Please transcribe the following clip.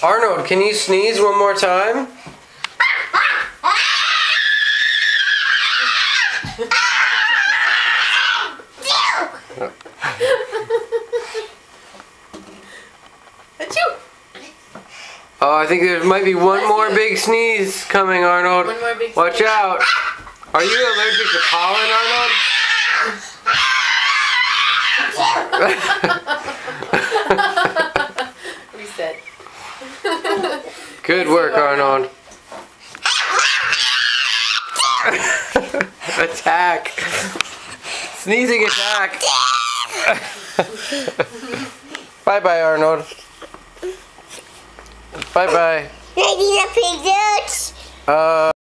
Arnold, can you sneeze one more time? Oh, I think there might be one more big sneeze coming, Arnold. One more big Watch sneeze. out. Are you allergic to pollen, Arnold? Reset. Good work, Arnold. Attack. Sneezing attack. Bye-bye, Arnold. Bye-bye. Ready to pick